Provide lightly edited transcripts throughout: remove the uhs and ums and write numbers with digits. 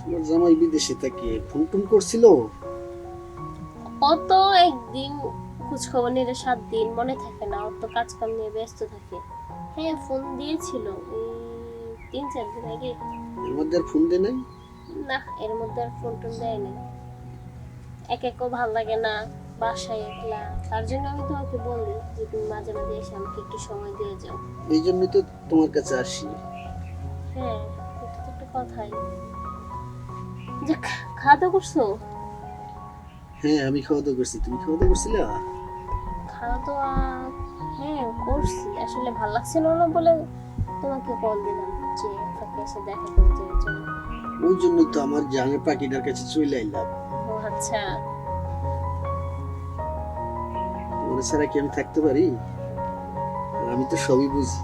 তোমার জামাই বিদেশে থাকে, ফোন টোন করছিল? ও তো একদিন খোঁজ খবর নিলে 7 দিন মনে থাকে না, ওর তো কাজ কাম নিয়ে ব্যস্ত থাকে। হ্যাঁ ফোন দিয়েছিল এই 3-4 দিন আগে। এর মধ্যে আর ফোন দেয় নাই? না এর মধ্যে আর ফোন টোন দেয় না। একও ভালো লাগে না বাসায় একলা, তার জন্য আমি তোমাকে বলি যে তুমি মাঝে মাঝে এসে আমাকে একটু সময় দিয়ে যাও। এই জন্যই তো তোমার কাছে আসি। হ্যাঁ এটা তো একটা কথাই। যে খাওয়া দাওয়া করছো? হ্যাঁ আমি খাওয়া দাওয়া করছি, তুমি খাওয়া দাওয়া করছিলা? খাওয়া দাওয়া হ্যাঁ করছি, আসলে ভালো লাগছিল না বলে তোমাকে কল দিলাম যে ফাঁকে এসে দেখা করে যাওয়ার জন্য। ওই জন্যই তো আমার জানের পাখিটার কাছে চলে আইলাম। ও আচ্ছা। তোমার ছাড়া কি আমি থাকতে পারি? আর আমি তো সবই বুঝি।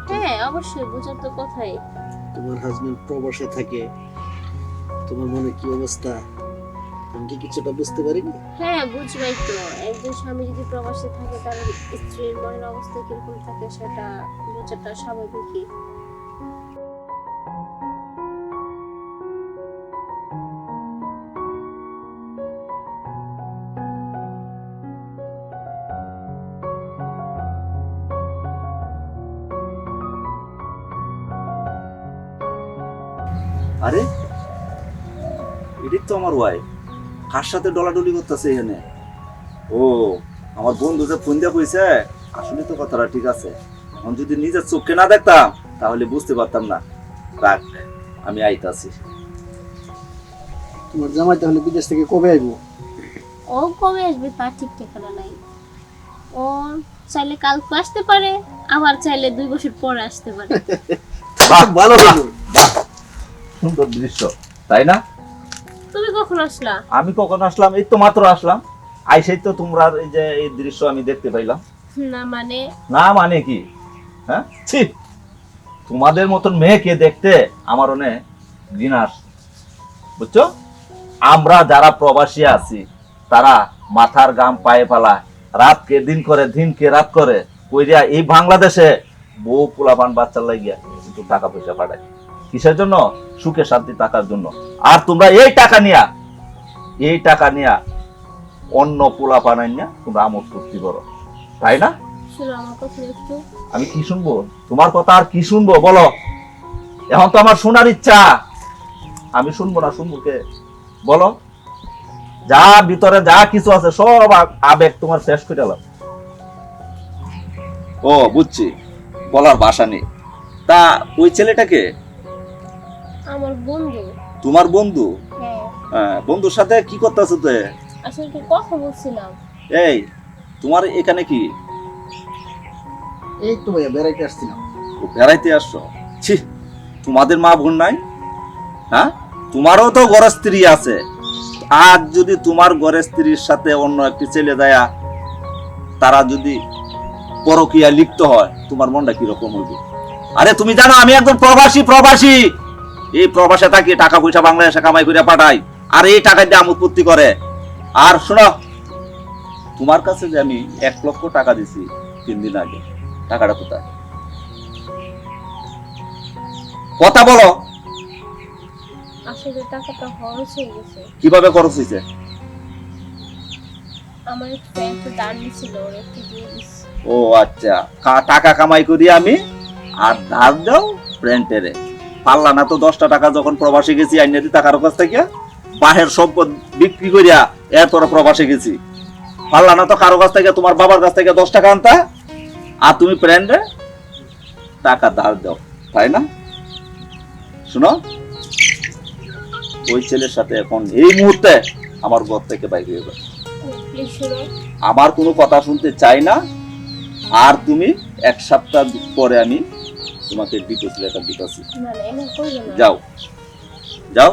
হ্যাঁ অবশ্যই, বোঝার তো কথাই। তোমার হাজবেন্ড প্রবাসে থাকে, তোমার মনে কি অবস্থা আমি কি কিছুটা বুঝতে পারি না? হ্যাঁ বুঝবাই তো, একজন স্বামী যদি প্রবাসে থাকে তার স্ত্রীর মনের অবস্থা কিরকম থাকে সেটা বোঝাটা স্বাভাবিকই। আরে এটাই তো আমার ওয়াইফ, কার সাথে ডলাডলি করতেছে এখানে? ও আমার বন্ধু যে ফোন দিয়ে কইছে, আসলে তো কথাটা ঠিক আছে। এখন যদি নিজের চোখে না দেখতাম তাহলে বুঝতে পারতাম না। রাখ, আমি আইতাছি। তোমার জামাই তাহলে বিদেশ থেকে কবে আইবো? ও কবে আসবে তার ঠিক ঠিকানা নাই। ও চাইলে কালকে আসতে পারে, আবার চাইলে 2 বছর পরে আসতে পারে। বাহ, ভালো হলো। বাহ, সুন্দর দৃশ্য, তাই না? তুমি কখন আসলা? আমি কখন আসলাম? এই তো মাত্র আসলাম। আইসেই তো তোমরা এই যে এই দৃশ্য আমি দেখতে পাইলাম। না মানে? না মানে কি? হ্যাঁ ছি, তোমাদের মতন মেয়েকে দেখতে আমার অনেক ঘৃণা আসে, বুঝছো? আমরা যারা প্রবাসী আছি তারা মাথার গাম পায়ে পালায়, রাতকে দিন করে দিনকে রাত করে কইরা এই বাংলাদেশে বউ পোলাপান বাচ্চা লাগিয়া কিন্তু টাকা পয়সা পাঠায়। কিসের জন্য? সুখে শান্তি থাকার জন্য। আর তোমরা এই টাকা নিয়া অন্য পোলাপান আইনা তোমরা আমোদ ফুর্তি করো, তাই না? শুনো আমার কথা একটু। আমি কি শুনবো? তোমার কথা আর কি শুনবো বলো? এখন তো আমার শোনার ইচ্ছা। আমি শুনবো না, শুনবো কে? বলো। যা ভিতরে যা কিছু আছে সব আবেগ তোমার শেষ করে এলাম। ও বুঝছি, বলার ভাষা নেই। তা ওই ছেলেটাকে? আমার বন্ধু। তোমার বন্ধু? হ্যাঁ। হ্যাঁ, বন্ধুর সাথে কি করতেছো তো? আসলে কি কথা বলছিলাম। এই তোমার এখানে কি? এই তো ভাইয়া বেড়াইতে আসছিলাম। বেড়াইতে আসছো? ছি, তোমাদের মা বোন নাই? হ্যাঁ, তোমারও তো ঘরের স্ত্রী আছে। আজ যদি তোমার ঘরের স্ত্রীর সাথে অন্য একটি ছেলে যায়, তারা যদি পরকীয়া লিপ্ত হয়, তোমার মনটা কিরকম হইবে? আরে তুমি জানো আমি একদম প্রবাসী। এই প্রবাসে থাকি, টাকা পয়সা বাংলাদেশে কামাই করে পাঠাই, আর এই টাকা দিয়ে আমোদ ফুর্তি করে। আর শোনো, তোমার কাছে যে আমি 1 লক্ষ টাকা দিছি 3 দিন আগে, টাকাটা কোথায়? কথা বলো। আসলে টাকাটা খরচ হয়ে গেছে। কিভাবে খরচ হয়েছে? আমার এক ফ্রেন্ড তো দান নিছিল, ওর একটু দিয়ে দিছি। ও আচ্ছা, টাকা কামাই করি আমি আর ধার দাও ফ্রেন্ডেরে। পারলা না তো 10টা টাকা যখন প্রবাসে গেছি আইনে দি টাকার কাছ থেকে বাহের সম্পদ বিক্রি করিয়া এরপর প্রবাসে গেছি। পারলা না তো কারো কাছ থেকে, তোমার বাবার কাছ থেকে 10 টাকা আনতা, আর তুমি ফ্রেন্ডে টাকা ধার দাও, তাই না? শুনো, ওই ছেলের সাথে এখন এই মুহূর্তে আমার ঘর থেকে বাইরে হয়ে যাবে। প্লিজ শুনো। আমার কোনো কথা শুনতে চাই না। আর তুমি 1 সপ্তাহ পরে আমি তোমাকে ডিপোজিট লেটার দিতেছি। না না এমন করবে না। যাও।